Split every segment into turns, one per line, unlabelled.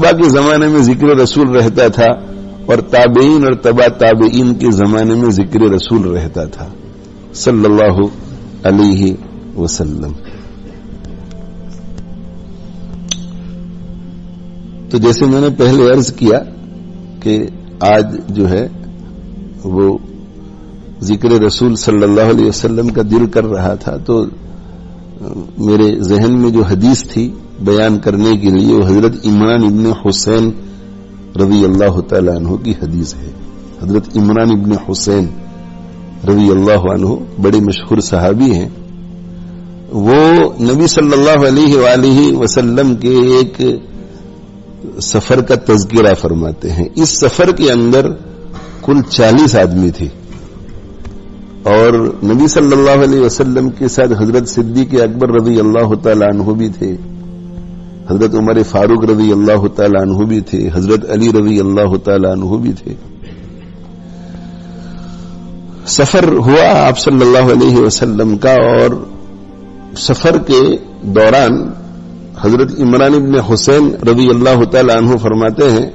صحابہ کے زمانے میں ذکر رسول رہتا تھا اور تابعین اور تبع تابعین کے زمانے میں ذکر رسول رہتا تھا صلی اللہ علیہ وسلم. تو جیسے میں نے پہلے عرض کیا کہ آج جو ہے وہ ذکر رسول صلی اللہ علیہ وسلم کا دل کر رہا تھا، تو میرے ذہن میں جو حدیث تھی بیان کرنے کے لیے وہ حضرت عمران ابن حسین رضی اللہ تعالی عنہ کی حدیث ہے. حضرت عمران ابن حسین رضی اللہ عنہ بڑے مشہور صحابی ہیں. وہ نبی صلی اللہ علیہ وآلہ وسلم کے ایک سفر کا تذکرہ فرماتے ہیں. اس سفر کے اندر کل 40 آدمی تھے اور نبی صلی اللہ علیہ وسلم کے ساتھ حضرت صدیق اکبر رضی اللہ تعالی عنہ بھی تھے، حضرت عمر فاروق رضی اللہ تعالی عنہ بھی تھے، حضرت علی رضی اللہ تعالی عنہ بھی تھے. سفر ہوا آپ صلی اللہ علیہ وسلم کا، اور سفر کے دوران حضرت عمران ابن حسین رضی اللہ تعالی عنہ فرماتے ہیں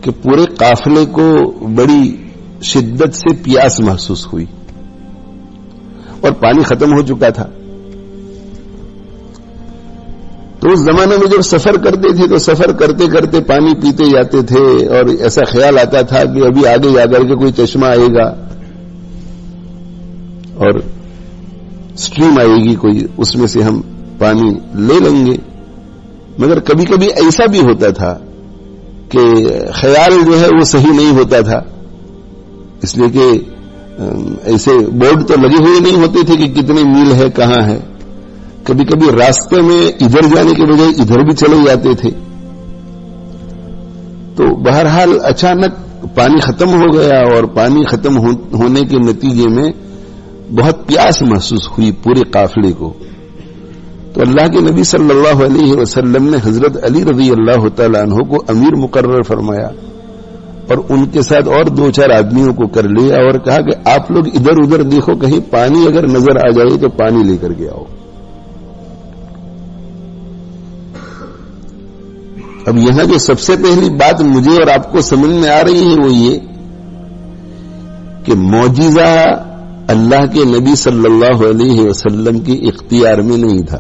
کہ پورے قافلے کو بڑی شدت سے پیاس محسوس ہوئی اور پانی ختم ہو چکا تھا. تو اس زمانے میں جب سفر کرتے تھے تو سفر کرتے کرتے پانی پیتے جاتے تھے اور ایسا خیال آتا تھا کہ ابھی آگے جا کر کے کوئی چشمہ آئے گا اور سٹریم آئے گی کوئی، اس میں سے ہم پانی لے لیں گے. مگر کبھی کبھی ایسا بھی ہوتا تھا کہ خیال جو ہے وہ صحیح نہیں ہوتا تھا، اس لیے کہ ایسے بورڈ تو لگے ہوئے نہیں ہوتے تھے کہ کتنے میل ہے کہاں ہے. کبھی کبھی راستے میں ادھر جانے کے بجائے ادھر بھی چلے جاتے تھے. تو بہرحال اچانک پانی ختم ہو گیا اور پانی ختم ہونے کے نتیجے میں بہت پیاس محسوس ہوئی پورے قافلے کو. تو اللہ کے نبی صلی اللہ علیہ وسلم نے حضرت علی رضی اللہ تعالی عنہ کو امیر مقرر فرمایا اور ان کے ساتھ اور 2-4 آدمیوں کو کر لیا اور کہا کہ آپ لوگ ادھر ادھر دیکھو، کہیں پانی اگر نظر آ جائے تو پانی لے کر کے آؤ. اب یہاں جو سب سے پہلی بات مجھے اور آپ کو سمجھ میں آ رہی ہے وہ یہ کہ معجزہ اللہ کے نبی صلی اللہ علیہ وسلم کے اختیار میں نہیں تھا.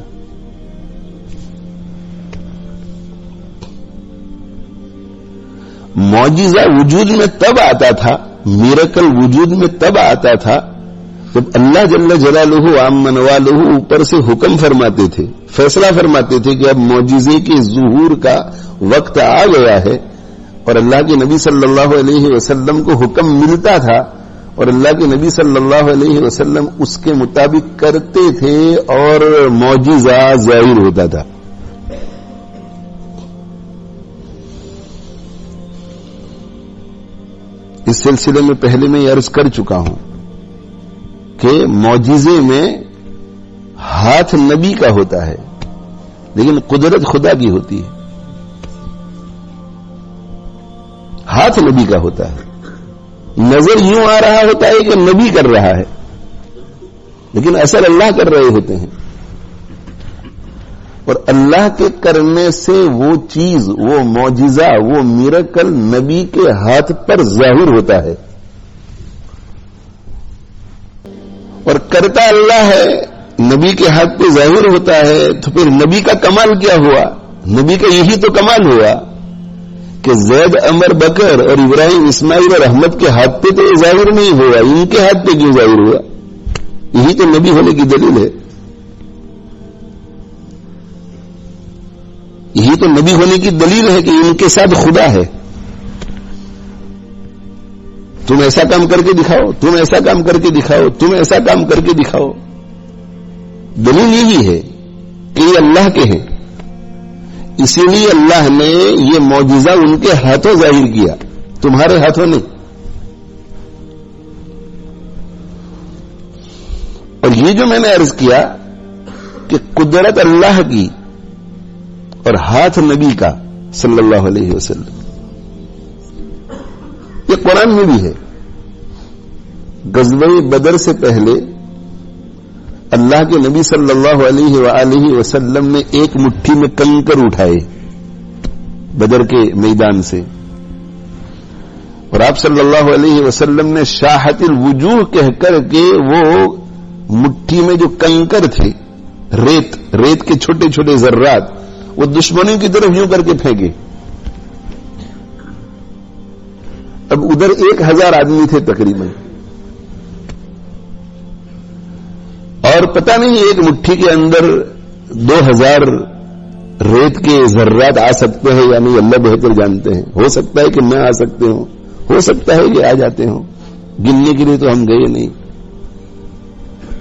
معجزہ وجود میں تب آتا تھا، میریکل وجود میں تب آتا تھا جب اللہ جل جلالہ عامن والہ اوپر سے حکم فرماتے تھے، فیصلہ فرماتے تھے کہ اب معجزے کے ظہور کا وقت آ گیا ہے. اور اللہ کے نبی صلی اللہ علیہ وسلم کو حکم ملتا تھا اور اللہ کے نبی صلی اللہ علیہ وسلم اس کے مطابق کرتے تھے اور معجزہ ظاہر ہوتا تھا. اس سلسلے میں پہلے میں یہ عرض کر چکا ہوں کہ معجزے میں ہاتھ نبی کا ہوتا ہے لیکن قدرت خدا کی ہوتی ہے. ہاتھ نبی کا ہوتا ہے، نظر یوں آ رہا ہوتا ہے کہ نبی کر رہا ہے لیکن اثر اللہ کر رہے ہوتے ہیں. اور اللہ کے کرنے سے وہ چیز، وہ معجزہ، وہ میریکل نبی کے ہاتھ پر ظاہر ہوتا ہے. اور کرتا اللہ ہے، نبی کے ہاتھ پہ ظاہر ہوتا ہے. تو پھر نبی کا کمال کیا ہوا؟ نبی کا یہی تو کمال ہوا کہ زید عمر بکر اور ابراہیم اسماعیل اور احمد کے ہاتھ پہ تو یہ ظاہر نہیں ہوا، ان کے ہاتھ پہ کیوں ظاہر ہوا؟ یہی تو نبی ہونے کی دلیل ہے. یہی تو نبی ہونے کی دلیل ہے کہ ان کے ساتھ خدا ہے. تم ایسا کام کر کے دکھاؤ، تم ایسا کام کر کے دکھاؤ، تم ایسا کام کر کے دکھاؤ. دلیل یہی ہے کہ یہ اللہ کے ہیں، اسی لیے اللہ نے یہ معجزہ ان کے ہاتھوں ظاہر کیا، تمہارے ہاتھوں نہیں. اور یہ جو میں نے عرض کیا کہ قدرت اللہ کی اور ہاتھ نبی کا صلی اللہ علیہ وسلم، یہ قرآن میں بھی ہے. غزوہ بدر سے پہلے اللہ کے نبی صلی اللہ علیہ وآلہ وسلم نے ایک مٹھی میں کنکر اٹھائے بدر کے میدان سے. اور آپ صلی اللہ علیہ وسلم نے شاحت الوجوہ کہہ کر کے وہ مٹھی میں جو کنکر تھے، ریت کے چھوٹے چھوٹے ذرات، وہ دشمنوں کی طرف یوں کر کے پھینکے. اب ادھر 1000 آدمی تھے تقریباً، اور پتہ نہیں ایک مٹھی کے اندر 2000 ریت کے ذرات آ سکتے ہیں یا نہیں، اللہ بہتر جانتے ہیں. ہو سکتا ہے کہ نہ آ سکتے ہوں، ہو سکتا ہے کہ آ جاتے ہوں، گننے کے لیے تو ہم گئے نہیں.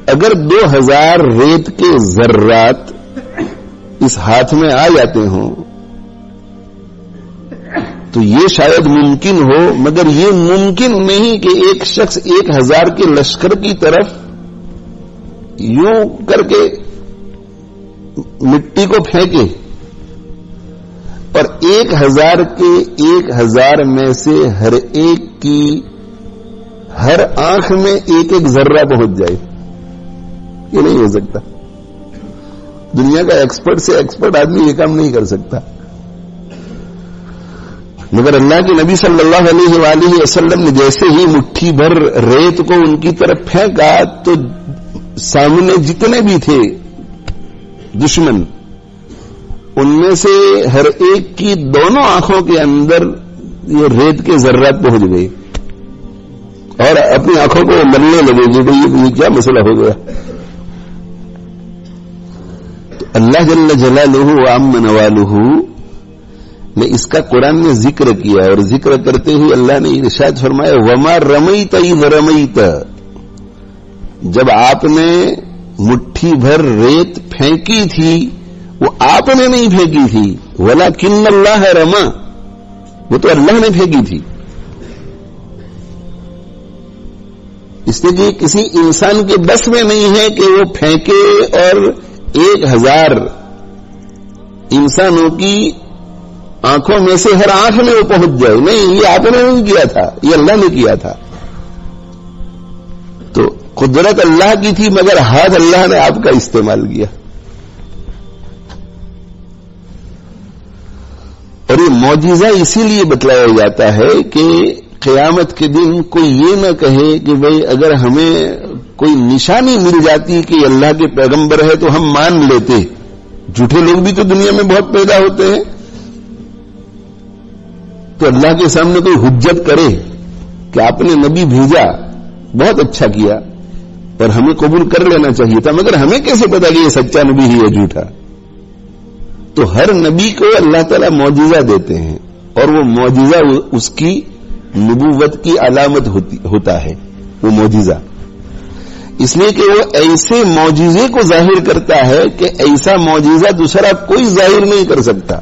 اگر 2000 ریت کے ذرات اس ہاتھ میں آ جاتے ہوں تو یہ شاید ممکن ہو، مگر یہ ممکن نہیں کہ ایک شخص 1000 کے لشکر کی طرف یوں کر کے مٹی کو پھینکے، اور 1000 کے 1000 میں سے ہر ایک کی ہر آنکھ میں ایک ذرہ پہنچ جائے. یہ نہیں ہو سکتا. دنیا کا ایکسپرٹ سے ایکسپرٹ آدمی یہ کام نہیں کر سکتا. مگر اللہ کے نبی صلی اللہ علیہ وآلہ وسلم نے جیسے ہی مٹھی بھر ریت کو ان کی طرف پھینکا تو سامنے جتنے بھی تھے دشمن، ان میں سے ہر ایک کی دونوں آنکھوں کے اندر یہ ریت کے ذرات پہنچ گئے اور اپنی آنکھوں کو ملنے لگے کہ یہ کیا مسئلہ ہو گیا. تو اللہ جل جلالہ وعم نوالہ نے اس کا قرآن میں ذکر کیا، اور ذکر کرتے ہوئے اللہ نے ارشاد فرمایا وما رمیت اذ رمیت، جب آپ نے مٹھی بھر ریت پھینکی تھی وہ آپ نے نہیں پھینکی تھی، ولکن اللہ رما، وہ تو اللہ نے پھینکی تھی. اس لیے کہ کسی انسان کے بس میں نہیں ہے کہ وہ پھینکے اور 1000 انسانوں کی آنکھوں میں سے ہر آنکھ میں وہ پہنچ جائے. نہیں، یہ آپ نے نہیں کیا تھا، یہ اللہ نے کیا تھا. تو قدرت اللہ کی تھی مگر ہاتھ اللہ نے آپ کا استعمال کیا. اور یہ معجزہ اسی لیے بتلایا جاتا ہے کہ قیامت کے دن کوئی یہ نہ کہے کہ بھئی اگر ہمیں کوئی نشانی مل جاتی کہ اللہ کے پیغمبر ہے تو ہم مان لیتے. جھوٹے لوگ بھی تو دنیا میں بہت پیدا ہوتے ہیں. تو اللہ کے سامنے کوئی حجت کرے کہ آپ نے نبی بھیجا، بہت اچھا کیا اور ہمیں قبول کر لینا چاہیے تھا، مگر ہمیں کیسے پتا کہ یہ سچا نبی ہی ہے جھوٹا؟ تو ہر نبی کو اللہ تعالیٰ معجزہ دیتے ہیں اور وہ معجزہ اس کی نبوت کی علامت ہوتا ہے. وہ معجزہ اس لیے کہ وہ ایسے معجزے کو ظاہر کرتا ہے کہ ایسا معجزہ دوسرا کوئی ظاہر نہیں کر سکتا.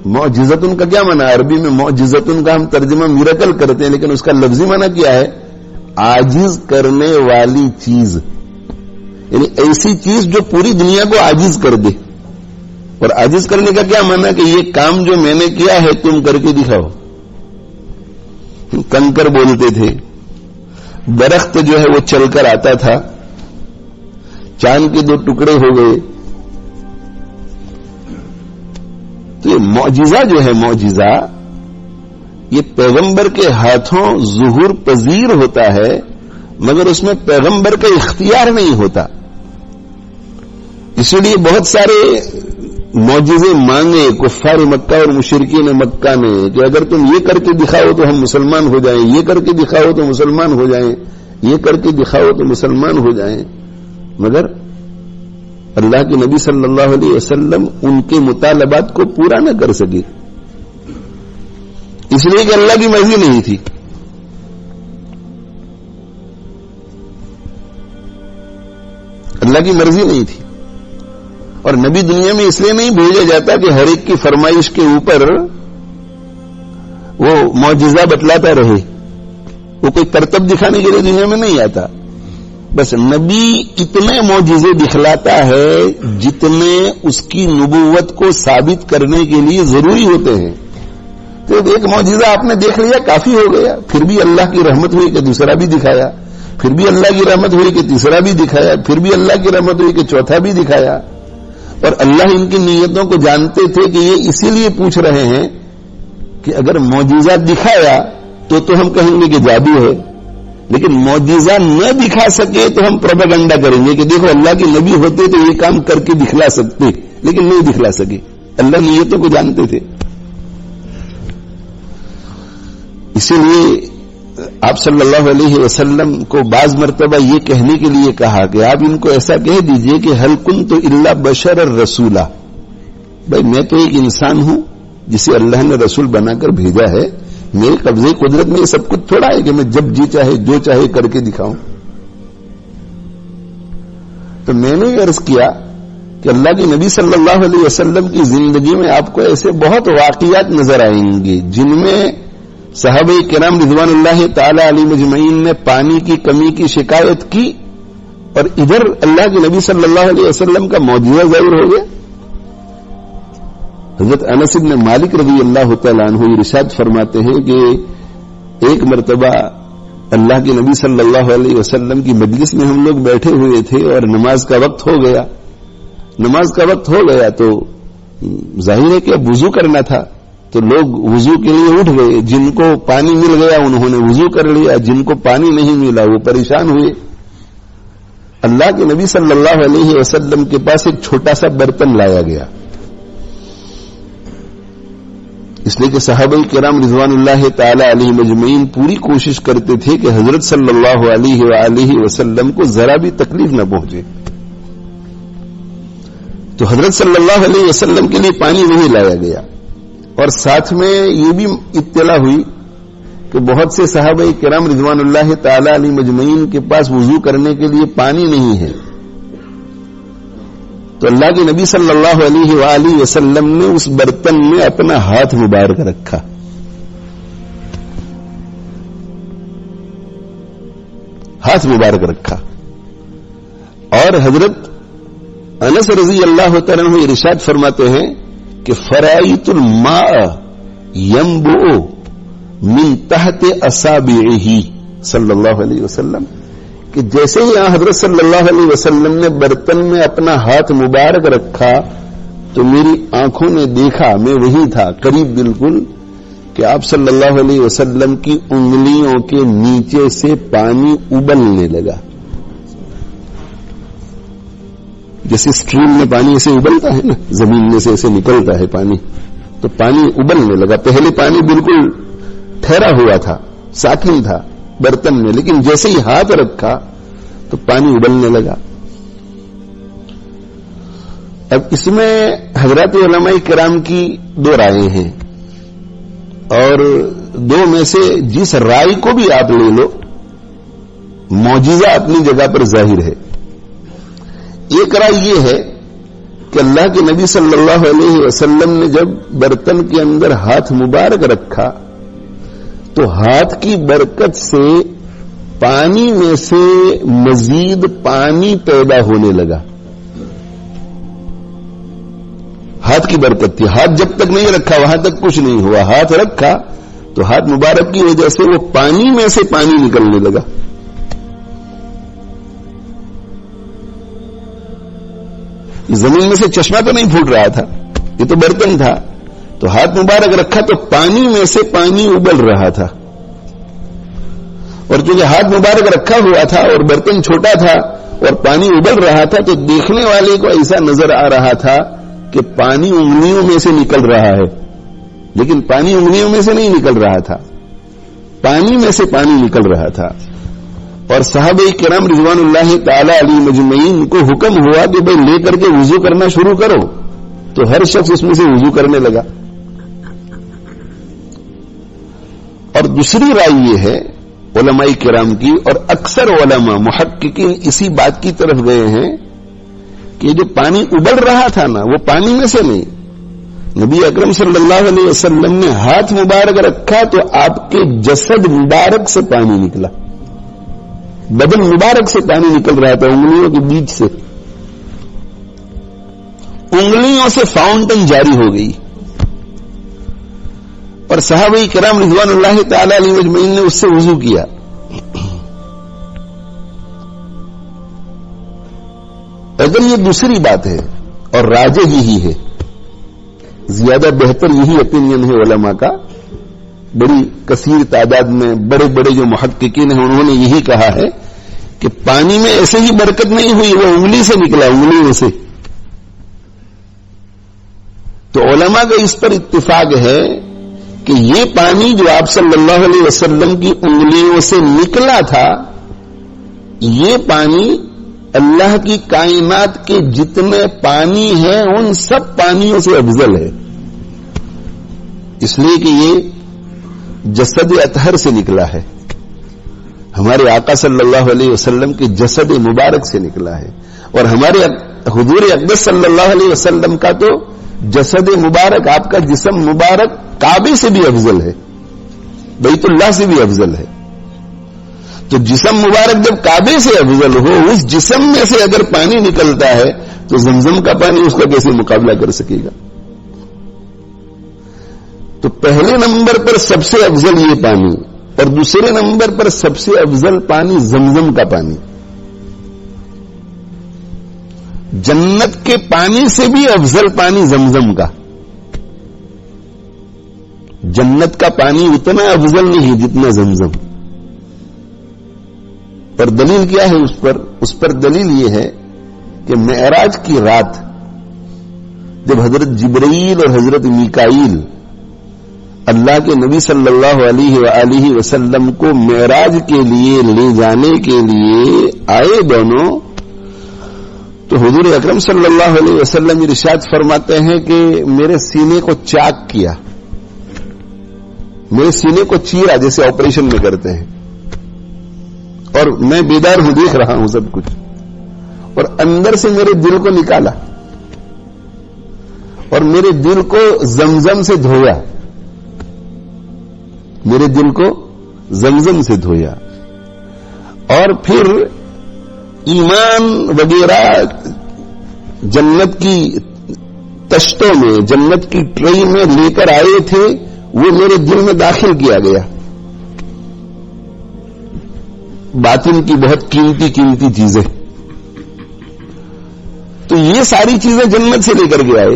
معجزتن کا کیا معنی؟ عربی میں معجزتن کا ہم ترجمہ میریکل کرتے ہیں، لیکن اس کا لفظی معنی کیا ہے؟ عاجز کرنے والی چیز، یعنی ایسی چیز جو پوری دنیا کو عاجز کر دے. اور عاجز کرنے کا کیا معنی کہ یہ کام جو میں نے کیا ہے تم کر کے دکھاؤ. کنکر بولتے تھے، درخت جو ہے وہ چل کر آتا تھا، چاند کے 2 ٹکڑے ہو گئے. تو یہ معجزہ جو ہے، معجزہ یہ پیغمبر کے ہاتھوں ظہور پذیر ہوتا ہے، مگر اس میں پیغمبر کا اختیار نہیں ہوتا. اسی لیے بہت سارے معجزے مانگے کفار مکہ اور مشرکین مکہ نے کہ اگر تم یہ کر کے دکھاؤ تو ہم مسلمان ہو جائیں، یہ کر کے دکھاؤ تو مسلمان ہو جائیں، یہ کر کے دکھاؤ تو مسلمان ہو جائیں. مگر اللہ کے نبی صلی اللہ علیہ وسلم ان کے مطالبات کو پورا نہ کر سکے، اس لیے کہ اللہ کی مرضی نہیں تھی. اللہ کی مرضی نہیں تھی. اور نبی دنیا میں اس لیے نہیں بھیجا جاتا کہ ہر ایک کی فرمائش کے اوپر وہ معجزہ بتلاتا رہے. وہ کوئی کرتب دکھانے کے لیے دنیا میں نہیں آتا. بس نبی اتنے معجزے دکھلاتا ہے جتنے اس کی نبوت کو ثابت کرنے کے لیے ضروری ہوتے ہیں. تو ایک معجزہ آپ نے دیکھ لیا کافی ہو گیا، پھر بھی اللہ کی رحمت ہوئی کہ دوسرا بھی دکھایا، پھر بھی اللہ کی رحمت ہوئی کہ تیسرا بھی دکھایا، پھر بھی اللہ کی رحمت ہوئی کہ چوتھا بھی دکھایا. اور اللہ ان کی نیتوں کو جانتے تھے کہ یہ اسی لیے پوچھ رہے ہیں کہ اگر معجزہ دکھایا تو ہم کہیں گے کہ جادو ہے، لیکن معجزہ نہ دکھا سکے تو ہم پروپیگنڈا کریں گے کہ دیکھو اللہ کے نبی ہوتے تو یہ کام کر کے دکھلا سکتے، لیکن نہیں دکھلا سکے۔ اللہ نیتوں کو جانتے تھے، اسی لیے آپ صلی اللہ علیہ وسلم کو بعض مرتبہ یہ کہنے کے لیے کہا کہ آپ ان کو ایسا کہہ دیجئے کہ حل کنت الا بشر الرسولا، بھائی میں تو ایک انسان ہوں جسے اللہ نے رسول بنا کر بھیجا ہے، میرے قبضے قدرت میں یہ سب کچھ تھوڑا ہے کہ میں جب جی چاہے جو چاہے کر کے دکھاؤں۔ تو میں نے عرض کیا کہ اللہ کے نبی صلی اللہ علیہ وسلم کی زندگی میں آپ کو ایسے بہت واقعات نظر آئیں گے جن میں صحابہ کرام رضوان اللہ تعالی علیہ مجمعین نے پانی کی کمی کی شکایت کی اور ادھر اللہ کے نبی صلی اللہ علیہ وسلم کا معجزہ ظاہر ہو گیا۔ حضرت انس بن مالک رضی اللہ تعالیٰ عنہ ارشاد فرماتے ہیں کہ ایک مرتبہ اللہ کے نبی صلی اللہ علیہ وسلم کی مجلس میں ہم لوگ بیٹھے ہوئے تھے اور نماز کا وقت ہو گیا۔ نماز کا وقت ہو گیا تو ظاہر ہے کہ اب وضو کرنا تھا، تو لوگ وضو کے لیے اٹھ گئے، جن کو پانی مل گیا انہوں نے وضو کر لیا، جن کو پانی نہیں ملا وہ پریشان ہوئے۔ اللہ کے نبی صلی اللہ علیہ وسلم کے پاس ایک چھوٹا سا برتن لایا گیا، اس لیے کہ صحابہ کرام رضوان اللہ تعالی علیہ مجمعین پوری کوشش کرتے تھے کہ حضرت صلی اللہ علیہ وآلہ وسلم کو ذرا بھی تکلیف نہ پہنچے۔ تو حضرت صلی اللہ علیہ وسلم کے لیے پانی نہیں لایا گیا، اور ساتھ میں یہ بھی اطلاع ہوئی کہ بہت سے صحابہ کرام رضوان اللہ تعالی علیہ مجمعین کے پاس وضو کرنے کے لیے پانی نہیں ہے۔ تو اللہ کے نبی صلی اللہ علیہ وآلہ وسلم نے اس برتن میں اپنا ہاتھ مبارک رکھا، ہاتھ مبارک رکھا، اور حضرت انس رضی اللہ تعالیٰ عنہ ارشاد فرماتے ہیں کہ فرأیت الماء ينبع من تحت اصابعہ صلی اللہ علیہ وسلم، کہ جیسے ہی حضرت صلی اللہ علیہ وسلم نے برتن میں اپنا ہاتھ مبارک رکھا تو میری آنکھوں نے دیکھا، میں وہی تھا قریب بالکل، کہ آپ صلی اللہ علیہ وسلم کی انگلیوں کے نیچے سے پانی ابلنے لگا، جیسے اسٹریم میں پانی ایسے ابلتا ہے نا، زمین میں سے ایسے نکلتا ہے پانی، تو پانی ابلنے لگا۔ پہلے پانی بالکل ٹھہرا ہوا تھا، ساکن تھا برتن میں، لیکن جیسے ہی ہاتھ رکھا تو پانی ابلنے لگا۔ اب اس میں حضرات علماء کرام کی دو رائے ہیں، اور دو میں سے جس رائے کو بھی آپ لے لو معجزہ اپنی جگہ پر ظاہر ہے۔ ایک رائے یہ ہے کہ اللہ کے نبی صلی اللہ علیہ وسلم نے جب برتن کے اندر ہاتھ مبارک رکھا تو ہاتھ کی برکت سے پانی میں سے مزید پانی پیدا ہونے لگا۔ ہاتھ کی برکت تھی، ہاتھ جب تک نہیں رکھا وہاں تک کچھ نہیں ہوا، ہاتھ رکھا تو ہاتھ مبارک کی وجہ سے وہ پانی میں سے پانی نکلنے لگا۔ زمین میں سے چشمہ تو نہیں پھوٹ رہا تھا، یہ تو برتن تھا، تو ہاتھ مبارک رکھا تو پانی میں سے پانی ابل رہا تھا، اور چونکہ ہاتھ مبارک رکھا ہوا تھا اور برتن چھوٹا تھا اور پانی ابل رہا تھا تو دیکھنے والے کو ایسا نظر آ رہا تھا کہ پانی انگلیوں میں سے نکل رہا ہے، لیکن پانی انگلیوں میں سے نہیں نکل رہا تھا، پانی میں سے پانی نکل رہا تھا۔ اور صحابہ کرام رضوان اللہ تعالی علیہ مجمعین کو حکم ہوا کہ بھئی لے کر کے وضو کرنا شروع کرو، تو ہر شخص اس میں سے وضو کرنے لگا۔ اور دوسری رائے یہ ہے علماء کرام کی، اور اکثر علماء محققین اسی بات کی طرف گئے ہیں کہ جو پانی ابل رہا تھا نا وہ پانی میں سے نہیں، نبی اکرم صلی اللہ علیہ وسلم نے ہاتھ مبارک رکھا تو آپ کے جسد مبارک سے پانی نکلا، بدن مبارک سے پانی نکل رہا تھا، انگلیوں کے بیچ سے، انگلیوں سے فاؤنٹن جاری ہو گئی، اور صحابہ کرام رضوان اللہ تعالی علیہ مجمعین نے اس سے وضو کیا۔ اگر یہ دوسری بات ہے اور راجح یہی ہے، زیادہ بہتر یہی اپینین ہے علماء کا. بڑی کثیر تعداد میں بڑے بڑے جو محققین ہیں انہوں نے یہی کہا ہے کہ پانی میں ایسے ہی برکت نہیں ہوئی، وہ انگلی سے نکلا، انگلیوں سے. تو علماء کا اس پر اتفاق ہے کہ یہ پانی جو آپ صلی اللہ علیہ وسلم کی انگلیوں سے نکلا تھا، یہ پانی اللہ کی کائنات کے جتنے پانی ہیں ان سب پانیوں سے افضل ہے، اس لیے کہ یہ جسد اطہر سے نکلا ہے، ہمارے آقا صلی اللہ علیہ وسلم کے جسد مبارک سے نکلا ہے. اور ہمارے حضور اقدس صلی اللہ علیہ وسلم کا تو جسد مبارک، آپ کا جسم مبارک کعبے سے بھی افضل ہے، بیت اللہ سے بھی افضل ہے. تو جسم مبارک جب کعبے سے افضل ہو، اس جسم میں سے اگر پانی نکلتا ہے تو زمزم کا پانی اس کا کیسے مقابلہ کر سکے گا؟ تو پہلے نمبر پر سب سے افضل یہ پانی، اور دوسرے نمبر پر سب سے افضل پانی زمزم کا پانی. جنت کے پانی سے بھی افضل پانی زمزم کا. جنت کا پانی اتنا افضل نہیں جتنا زمزم. اور دلیل کیا ہے اس پر دلیل یہ ہے کہ معراج کی رات جب حضرت جبرائیل اور حضرت میکائیل اللہ کے نبی صلی اللہ علیہ وآلہ وسلم کو معراج کے لیے لے جانے کے لیے آئے دونوں، تو حضور اکرم صلی اللہ علیہ وسلم ارشاد فرماتے ہیں کہ میرے سینے کو چاک کیا، میرے سینے کو چیرا جیسے آپریشن میں کرتے ہیں، اور میں بیدار ہوں، دیکھ رہا ہوں سب کچھ، اور اندر سے میرے دل کو نکالا اور میرے دل کو زمزم سے دھویا، میرے دل کو زمزم سے دھویا، اور پھر ایمان وغیرہ جنت کی تشتوں میں، جنت کی ٹرے میں لے کر آئے تھے، وہ میرے دل میں داخل کیا گیا. باطن کی بہت قیمتی قیمتی چیزیں، تو یہ ساری چیزیں جنت سے لے کر کے آئے.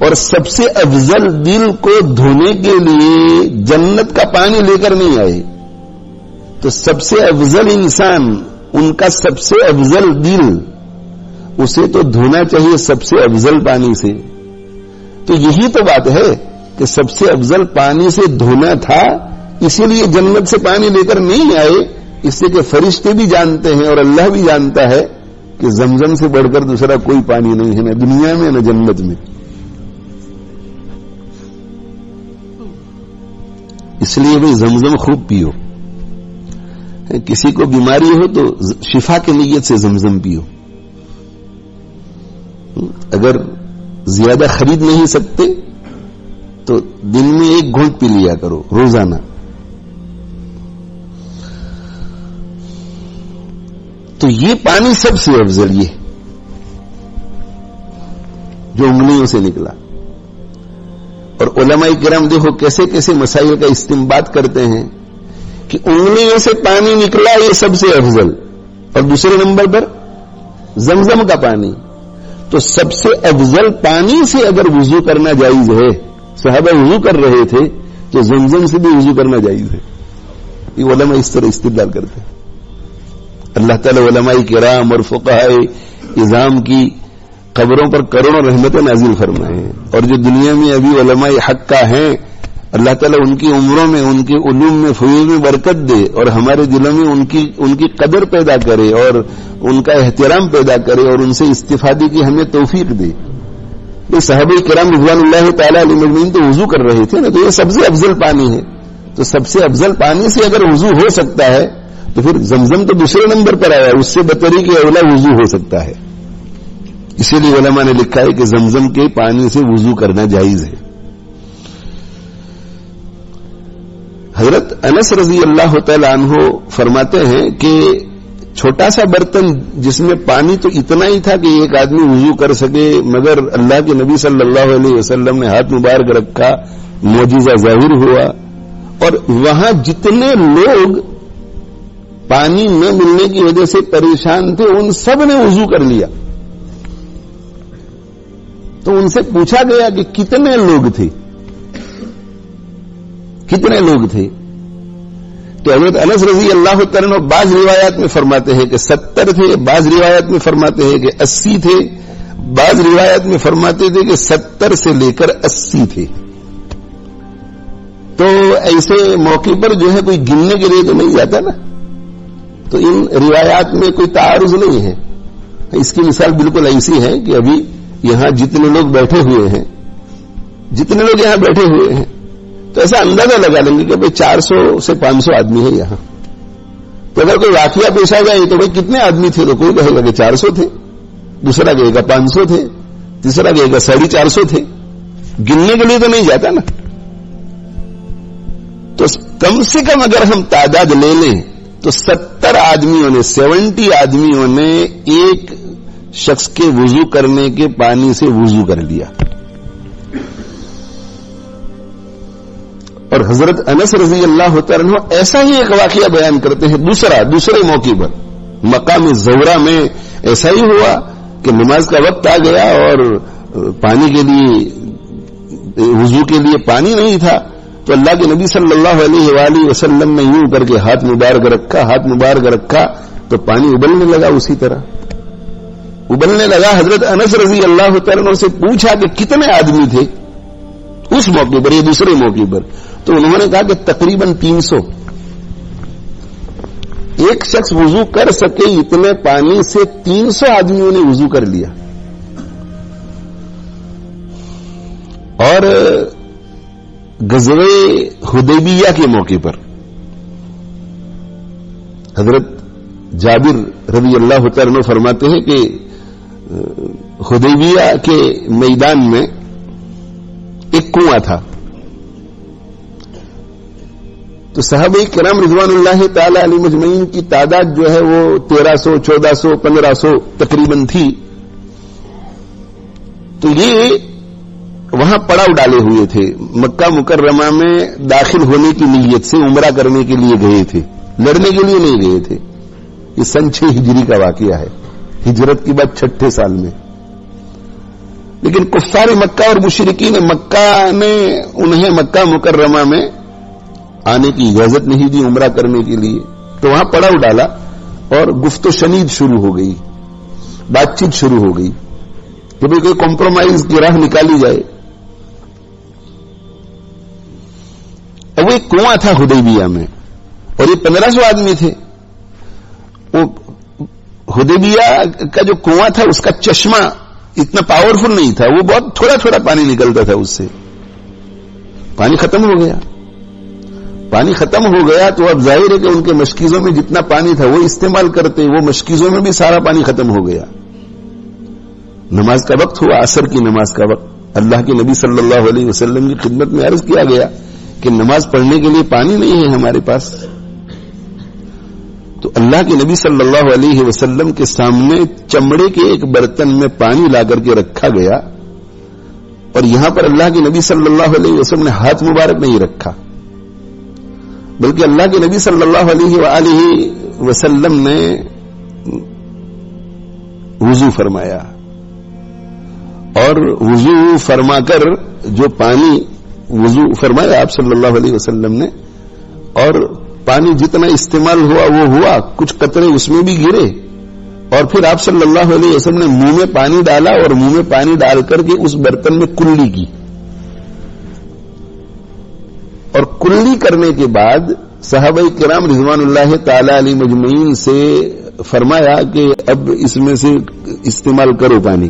اور سب سے افضل دل کو دھونے کے لیے جنت کا پانی لے کر نہیں آئے. تو سب سے افضل انسان، ان کا سب سے افضل دل، اسے تو دھونا چاہیے سب سے افضل پانی سے. تو یہی تو بات ہے کہ سب سے افضل پانی سے دھونا تھا، اسی لیے جنت سے پانی لے کر نہیں آئے، اس سے کہ فرشتے بھی جانتے ہیں اور اللہ بھی جانتا ہے کہ زمزم سے بڑھ کر دوسرا کوئی پانی نہیں ہے، نہ دنیا میں نہ جنت میں. اس لیے بھی زمزم خوب پیو. کسی کو بیماری ہو تو شفا کی نیت سے زمزم پیو. اگر زیادہ خرید نہیں سکتے تو دن میں 1 گھونٹ پی لیا کرو روزانہ. تو یہ پانی سب سے افضل یہ جو انگلیوں سے نکلا. اور علماء کرام دیکھو کیسے کیسے مسائل کا استنباط کرتے ہیں کہ انگلیوں سے پانی نکلا یہ سب سے افضل، اور دوسرے نمبر پر زمزم کا پانی. تو سب سے افضل پانی سے اگر وضو کرنا جائز ہے، صحابہ وضو کر رہے تھے تو زمزم سے بھی وضو کرنا جائز ہے. یہ علماء اس طرح استدلال کرتے ہیں. اللہ تعالی علماء کرام اور فقہائے اعظام کی قبروں پر کروڑوں رحمتیں نازل فرمائے ہیں. اور جو دنیا میں ابھی علماء حق کا ہیں، اللہ تعالیٰ ان کی عمروں میں، ان کے علوم میں، فیوز میں برکت دے، اور ہمارے دلوں میں ان کی قدر پیدا کرے اور ان کا احترام پیدا کرے اور ان سے استفادے کی ہمیں توفیق دے. یہ صحابہ کرام رضوان اللہ تعالیٰ علیہ مجمعین تو وضو کر رہے تھے نا، تو یہ سب سے افضل پانی ہے. تو سب سے افضل پانی سے اگر وضو ہو سکتا ہے تو پھر زمزم تو دوسرے نمبر پر آیا، اس سے بطری کے اولا وضو ہو سکتا ہے. اسی لیے علماء نے لکھا ہے کہ زمزم کے پانی سے وضو کرنا جائز ہے. حضرت انس رضی اللہ تعالی عنہ فرماتے ہیں کہ چھوٹا سا برتن جس میں پانی تو اتنا ہی تھا کہ ایک آدمی وضو کر سکے، مگر اللہ کے نبی صلی اللہ علیہ وسلم نے ہاتھ مبارک رکھا، معجزہ ظاہر ہوا، اور وہاں جتنے لوگ پانی نہ ملنے کی وجہ سے پریشان تھے ان سب نے وضو کر لیا. تو ان سے پوچھا گیا کہ کتنے لوگ تھے، کتنے لوگ تھے؟ تو حضرت انس رضی اللہ تعالیٰ عنہ بعض روایات میں فرماتے ہیں کہ 70 تھے، بعض روایات میں فرماتے ہیں کہ 80 تھے، بعض روایات میں فرماتے تھے کہ 70 سے لے کر 80 تھے. تو ایسے موقع پر جو ہے کوئی گننے کے لیے تو نہیں جاتا نا، تو ان روایات میں کوئی تعارض نہیں ہے. اس کی مثال بالکل ایسی ہے کہ ابھی یہاں جتنے لوگ بیٹھے ہوئے ہیں، جتنے لوگ یہاں بیٹھے ہوئے ہیں، تو ایسا اندازہ لگا لیں گے کہ بھائی 400 سے 500 آدمی ہے یہاں. تو اگر کوئی واقعہ پیش آ جائے تو بھائی کتنے آدمی تھے، تو کوئی کہے گا کہ 400 تھے، دوسرا کہے گا 500 تھے، تیسرا کہے گا 450 تھے. گننے کے لیے تو نہیں جاتا نا. تو کم سے کم اگر ہم تعداد لے لیں تو 70 آدمیوں نے 70 آدمیوں نے ایک شخص کے وضو کرنے کے پانی سے وضو کر لیا. اور حضرت انس رضی اللہ تعالیٰ عنہ ایسا ہی ایک واقعہ بیان کرتے ہیں دوسرے موقع پر. مقام زورہ میں ایسا ہی ہوا کہ نماز کا وقت آ گیا اور پانی کے لیے، وضو کے لیے پانی نہیں تھا. تو اللہ کے نبی صلی اللہ علیہ وآلہ وسلم نے یوں کر کے ہاتھ مبارک رکھا تو پانی ابلنے لگا. اسی طرح ابلنے لگا. حضرت انس رضی اللہ تعالیٰ عنہ سے پوچھا کہ کتنے آدمی تھے اس موقع پر، یہ دوسرے موقع پر؟ تو انہوں نے کہا کہ تقریباً 300. ایک شخص وضو کر سکے اتنے پانی سے 300 آدمیوں نے وضو کر لیا. اور غزوہ حدیبیہ کے موقع پر حضرت جابر رضی اللہ تعالیٰ عنہ فرماتے ہیں کہ حدیبیہ کے میدان میں ایک کنواں تھا. تو صحابہ کرام رضوان اللہ تعالی علیہ مجمعین کی تعداد جو ہے وہ 1300 1400 1500 تقریباً تھی. تو یہ وہاں پڑاؤ ڈالے ہوئے تھے. مکہ مکرمہ میں داخل ہونے کی نیت سے عمرہ کرنے کے لیے گئے تھے، لڑنے کے لیے نہیں گئے تھے. یہ سن 6 ہجری کا واقعہ ہے، ہجرت کی بات 6 سال میں. لیکن کفار مکہ اور مشرکین مکہ نے انہیں مکہ مکرمہ میں آنے کی اجازت نہیں دی عمرہ کرنے کے لیے. تو وہاں پڑاؤ ڈالا اور گفت و شنید شروع ہو گئی، بات چیت شروع ہو گئی کہ بھئی کوئی کمپرومائز کی راہ نکالی جائے. اب وہ ایک کنواں تھا حدیبیہ میں اور یہ 1500 آدمی تھے. وہ حدیبیہ کا جو کنواں تھا اس کا چشمہ اتنا پاورفل نہیں تھا، وہ بہت تھوڑا تھوڑا پانی نکلتا تھا. اس سے پانی ختم ہو گیا. پانی ختم ہو گیا تو اب ظاہر ہے کہ ان کے مشکیزوں میں جتنا پانی تھا وہ استعمال کرتے، وہ مشکیزوں میں بھی سارا پانی ختم ہو گیا. نماز کا وقت ہوا، عصر کی نماز کا وقت. اللہ کے نبی صلی اللہ علیہ وسلم کی خدمت میں عرض کیا گیا کہ نماز پڑھنے کے لیے پانی نہیں ہے ہمارے پاس. تو اللہ کے نبی صلی اللہ علیہ وسلم کے سامنے چمڑے کے ایک برتن میں پانی لا کر کے رکھا گیا اور یہاں پر اللہ کے نبی صلی اللہ علیہ وسلم نے ہاتھ مبارک نہیں رکھا، بلکہ اللہ کے نبی صلی اللہ علیہ وآلہ وسلم نے وضو فرمایا. اور وضو فرما کر جو پانی وضو فرمایا آپ صلی اللہ علیہ وسلم نے، اور پانی جتنا استعمال ہوا وہ ہوا، کچھ قطرے اس میں بھی گرے. اور پھر آپ صلی اللہ علیہ وسلم نے منہ میں پانی ڈالا اور منہ میں پانی ڈال کر کے اس برتن میں کلی کی. اور کلی کرنے کے بعد صحابہ کرام رضوان اللہ تعالی علیہ مجمعین سے فرمایا کہ اب اس میں سے استعمال کرو پانی.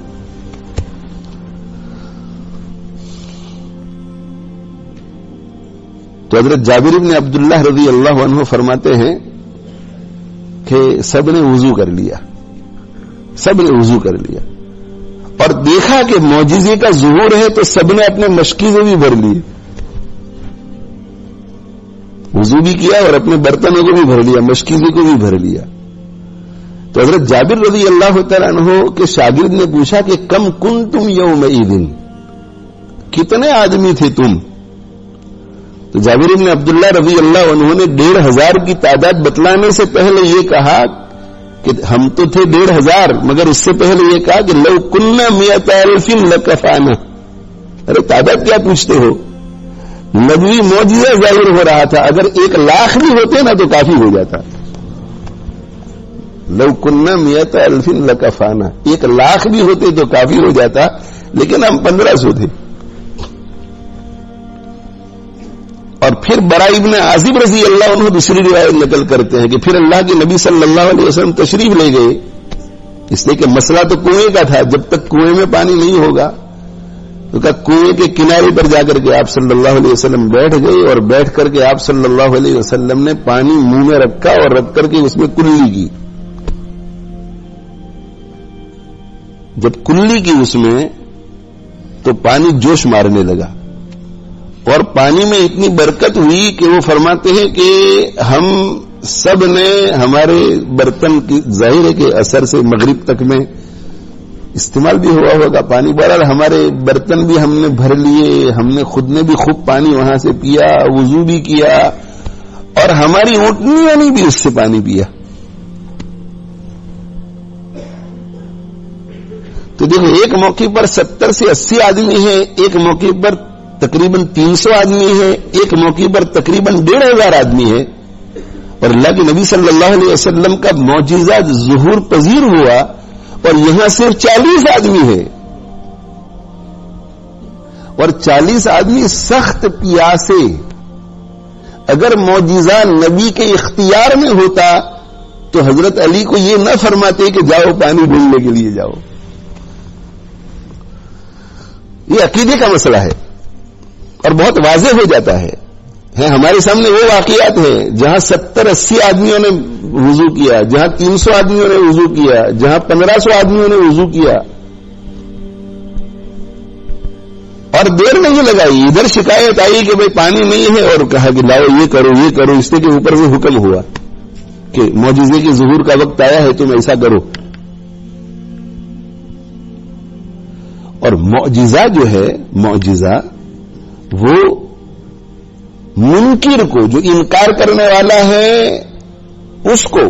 تو حضرت جابر بن عبداللہ رضی اللہ عنہ فرماتے ہیں کہ سب نے وضو کر لیا، سب نے وضو کر لیا اور دیکھا کہ معجزے کا ظہور ہے تو سب نے اپنے مشکیزیں بھی بھر لیے، وضو بھی کیا اور اپنے برتنوں کو بھی بھر لیا، مشکیزے کو بھی بھر لیا. تو حضرت جابر رضی اللہ تعالیٰ عنہ کے شاگرد نے پوچھا کہ کم کنتم یومئذ، کتنے آدمی تھے تم؟ تو جابر بن عبداللہ رضی اللہ عنہ نے 1500 کی تعداد بتلانے سے پہلے یہ کہا کہ ہم تو تھے 1,500 مگر اس سے پہلے یہ کہا کہ لو کننا 100,000 لکفانا. ارے تعداد کیا پوچھتے ہو؟ نبوی معجزہ ظاہر ہو رہا تھا. اگر 1,00,000 بھی ہوتے نا تو کافی ہو جاتا. لو کننا 100,000 لکفانا, 1,00,000 بھی ہوتے تو کافی ہو جاتا, لیکن ہم 1,500 تھے. اور پھر برا ابن عازب رضی اللہ عنہ دوسری روایت نقل کرتے ہیں کہ پھر اللہ کے نبی صلی اللہ علیہ وسلم تشریف لے گئے, اس لیے کہ مسئلہ تو کنویں کا تھا. جب تک کنویں میں پانی نہیں ہوگا تو کہا کنویں کے کنارے پر جا کر کے آپ صلی اللہ علیہ وسلم بیٹھ گئے, اور بیٹھ کر کے آپ صلی اللہ علیہ وسلم نے پانی منہ میں رکھا اور رکھ کر کے اس میں کلی کی. جب کلی کی اس میں تو پانی جوش مارنے لگا, اور پانی میں اتنی برکت ہوئی کہ وہ فرماتے ہیں کہ ہم سب نے ہمارے برتن کی ظاہر ہے کہ اثر سے مغرب تک میں استعمال بھی ہوا ہوگا پانی. بہرحال ہمارے برتن بھی ہم نے بھر لیے, ہم نے خود نے بھی خوب پانی وہاں سے پیا, وضو بھی کیا, اور ہماری اونٹنیوں نے بھی اس سے پانی پیا. تو دیکھو ایک موقع پر 70 سے 80 آدمی ہیں, ایک موقع پر تقریباً 300 آدمی ہیں, ایک موقع پر تقریباً 1,500 آدمی ہیں, اور اللہ کے نبی صلی اللہ علیہ وسلم کا معجزہ ظہور پذیر ہوا, اور یہاں صرف 40 آدمی ہے, اور 40 آدمی سخت پیاسے. اگر معجزہ نبی کے اختیار میں ہوتا تو حضرت علی کو یہ نہ فرماتے کہ جاؤ پانی ڈھونڈنے کے لیے جاؤ. یہ عقیدے کا مسئلہ ہے اور بہت واضح ہو جاتا ہے. ہمارے سامنے وہ واقعات ہیں جہاں 70-80 آدمیوں نے وضو کیا, جہاں 300 آدمیوں نے وضو کیا, جہاں 1500 آدمیوں نے وضو کیا, اور دیر نہیں لگائی. ادھر شکایت آئی کہ بھئی پانی نہیں ہے, اور کہا کہ لاؤ یہ کرو یہ کرو. اس کے اوپر سے حکم ہوا کہ معجزے کے ظہور کا وقت آیا ہے, تم ایسا کرو. اور معجزہ جو ہے, معجزہ وہ منکر کو, جو انکار کرنے والا ہے, اس کو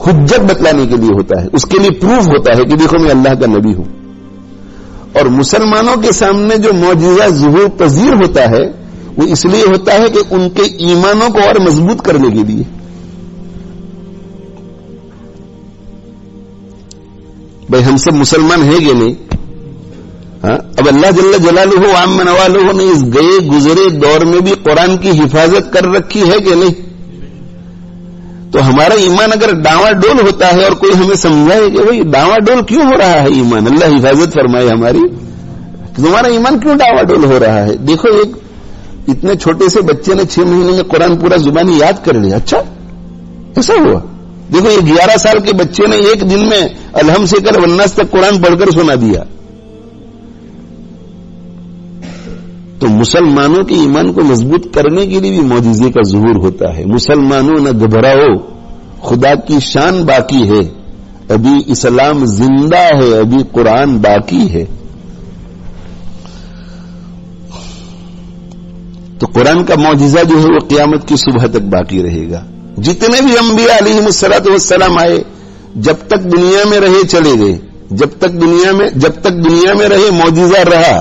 حجت بتلانے کے لیے ہوتا ہے, اس کے لیے پروف ہوتا ہے کہ دیکھو میں اللہ کا نبی ہوں. اور مسلمانوں کے سامنے جو معجزہ ظہور پذیر ہوتا ہے وہ اس لیے ہوتا ہے کہ ان کے ایمانوں کو اور مضبوط کرنے کے لیے. بھائی ہم سب مسلمان ہیں کہ نہیں؟ اب اللہ جل جلالہ عام نوالہ نے اس گئے گزرے دور میں بھی قرآن کی حفاظت کر رکھی ہے کہ نہیں؟ تو ہمارا ایمان اگر ڈاواں ڈول ہوتا ہے اور کوئی ہمیں سمجھائے کہ بھئی ڈاواں ڈول کیوں ہو رہا ہے ایمان, اللہ حفاظت فرمائے ہماری, تمہارا ایمان کیوں ڈاواں ڈول ہو رہا ہے. دیکھو ایک اتنے چھوٹے سے بچے نے 6 مہینے میں قرآن پورا زبانی یاد کر لیا. اچھا ایسا ہوا؟ دیکھو یہ 11 سال کے بچے نے ایک دن میں الحم سے کر والناس تک قرآن پڑھ کر سنا دیا. تو مسلمانوں کے ایمان کو مضبوط کرنے کے لیے بھی معجزے کا ظہور ہوتا ہے. مسلمانوں نہ گھبراؤ, خدا کی شان باقی ہے, ابھی اسلام زندہ ہے, ابھی قرآن باقی ہے. تو قرآن کا معجزہ جو ہے وہ قیامت کی صبح تک باقی رہے گا. جتنے بھی انبیاء علیہم الصلوۃ والسلام آئے, جب تک دنیا میں رہے چلے گئے, جب تک دنیا میں رہے معجزہ رہا,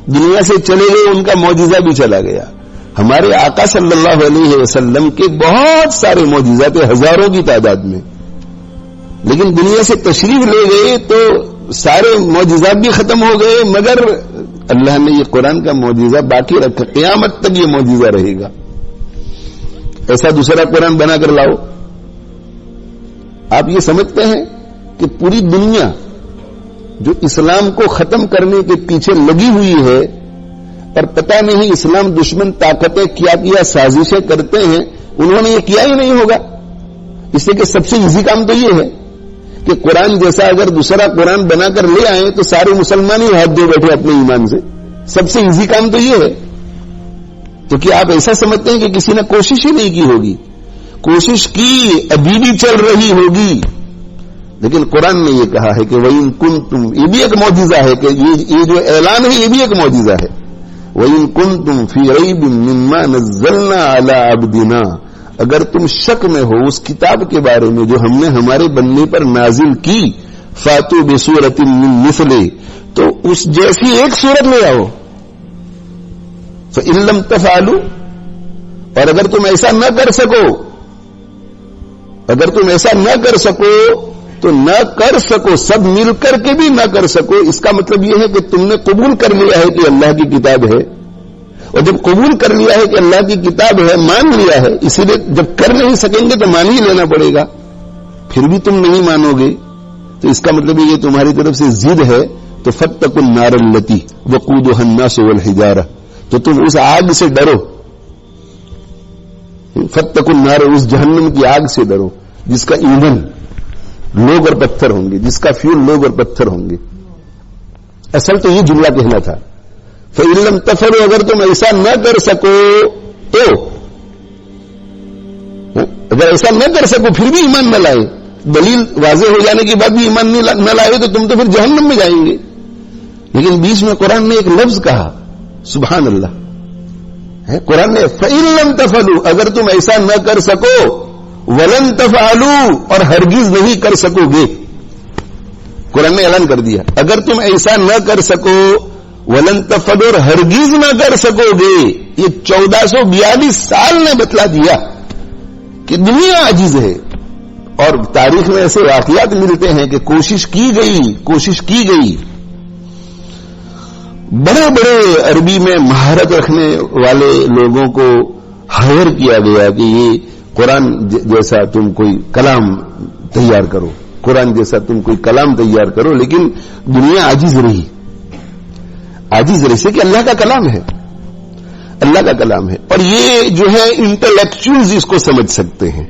دنیا سے چلے گئے ان کا معجزہ بھی چلا گیا. ہمارے آقا صلی اللہ علیہ وسلم کے بہت سارے معجزات, ہزاروں کی تعداد میں, لیکن دنیا سے تشریف لے گئے تو سارے معجزات بھی ختم ہو گئے, مگر اللہ نے یہ قرآن کا معجزہ باقی رکھا. قیامت تک یہ معجزہ رہے گا. ایسا دوسرا قرآن بنا کر لاؤ. آپ یہ سمجھتے ہیں کہ پوری دنیا جو اسلام کو ختم کرنے کے پیچھے لگی ہوئی ہے, اور پتہ نہیں اسلام دشمن طاقتیں کیا سازشیں کرتے ہیں, انہوں نے یہ کیا ہی نہیں ہوگا. اس سے کہ سب سے ایزی کام تو یہ ہے کہ قرآن جیسا اگر دوسرا قرآن بنا کر لے آئیں تو سارے مسلمان ہی ہاتھ دے بیٹھے اپنے ایمان سے. سب سے ایزی کام تو یہ ہے. تو کیا آپ ایسا سمجھتے ہیں کہ کسی نے کوشش ہی نہیں کی ہوگی؟ کوشش کی, ابھی بھی چل رہی ہوگی. لیکن قرآن نے یہ کہا ہے کہ وَإِن كُنتُمْ, یہ بھی ایک معجزہ ہے کہ یہ جو اعلان ہے یہ بھی ایک معجزہ ہے. وَإِن كُنتُمْ فِي رَيْبٍ مِّمَّا نَزَّلْنَا عَلَىٰ عَبْدِنَا, اگر تم شک میں ہو اس کتاب کے بارے میں جو ہم نے ہمارے بندے پر نازل کی، فاتو بسورۃ من مثلہ، تو اس جیسی ایک سورت لے آؤ. فإن لم تفعلوا، اور اگر تم ایسا نہ کر سکو، اگر تم ایسا نہ کر سکو تو نہ کر سکو، سب مل کر کے بھی نہ کر سکو. اس کا مطلب یہ ہے کہ تم نے قبول کر لیا ہے کہ اللہ کی کتاب ہے، اور جب قبول کر لیا ہے کہ اللہ کی کتاب ہے، مان لیا ہے، اسی لیے جب کر نہیں سکیں گے تو مان ہی لینا پڑے گا. پھر بھی تم نہیں مانو گے تو اس کا مطلب یہ تمہاری طرف سے ضد ہے. تو فاتقوا النار التي وقودها الناس والحجارہ، تو تم اس آگ سے ڈرو. فاتقوا النار، اس جہنم کی آگ سے ڈرو جس کا ایندھن لوگ اور پتھر ہوں گے، جس کا فیول لوگ اور پتھر ہوں گے. اصل تو یہ جملہ کہنا تھا. فإن لم تفعلوا، اگر تم ایسا نہ کر سکو تو، اگر ایسا نہ کر سکو پھر بھی ایمان نہ لائے، دلیل واضح ہو جانے کے بعد بھی ایمان نہ لائے تو تم تو پھر جہنم میں جائیں گے. لیکن بیچ میں قرآن نے ایک لفظ کہا، سبحان اللہ، قرآن نے فإن لم تفعلوا، اگر تم ایسا نہ کر سکو، ولن تفعلوا، اور ہرگز نہیں کر سکو گے. قرآن نے اعلان کر دیا اگر تم ایسا نہ کر سکو، ولن تفعلوا، اور ہرگز نہ کر سکو گے. یہ 1442 سال نے بتلا دیا کہ دنیا عاجز ہے. اور تاریخ میں ایسے واقعات ملتے ہیں کہ کوشش کی گئی، بڑے بڑے عربی میں مہارت رکھنے والے لوگوں کو ہائر کیا گیا کہ یہ قرآن جیسا تم کوئی کلام تیار کرو، قرآن جیسا تم کوئی کلام تیار کرو. لیکن دنیا عاجز رہی سے کہ اللہ کا کلام ہے، اللہ کا کلام ہے. اور یہ جو ہے انٹلیکچوئلز اس کو سمجھ سکتے ہیں،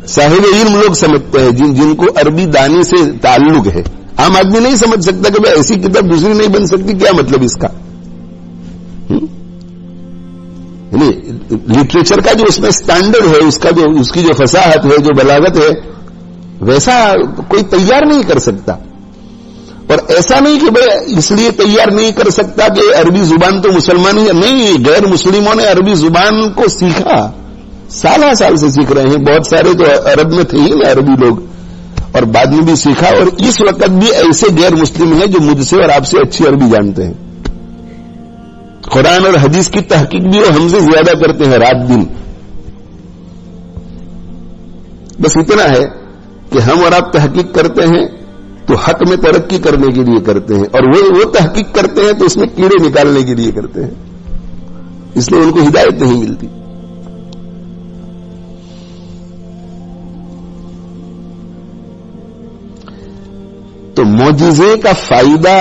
صاحب علم لوگ سمجھتے ہیں جن کو عربی دانی سے تعلق ہے. عام آدمی نہیں سمجھ سکتا کہ بھائی ایسی کتاب دوسری نہیں بن سکتی، کیا مطلب اس کا. یعنی لٹریچر کا جو اس میں سٹینڈرڈ ہے، اس کی جو فصاحت ہے، جو بلاغت ہے، ویسا کوئی تیار نہیں کر سکتا. اور ایسا نہیں کہ بھائی اس لیے تیار نہیں کر سکتا کہ عربی زبان تو مسلمان ہی نہیں، غیر مسلموں نے عربی زبان کو سیکھا، سالہ سال سے سیکھ رہے ہیں. بہت سارے تو عرب میں تھے ہی نا عربی لوگ، اور بعد میں بھی سیکھا. اور اس وقت بھی ایسے غیر مسلم ہیں جو مجھ سے اور آپ سے اچھی عربی جانتے ہیں. قرآن اور حدیث کی تحقیق بھی وہ ہم سے زیادہ کرتے ہیں رات دن. بس اتنا ہے کہ ہم اور آپ تحقیق کرتے ہیں تو حق میں ترقی کرنے کے لیے کرتے ہیں، اور وہ تحقیق کرتے ہیں تو اس میں کیڑے نکالنے کے لیے کرتے ہیں، اس لیے ان کو ہدایت نہیں ملتی. تو معجزے کا فائدہ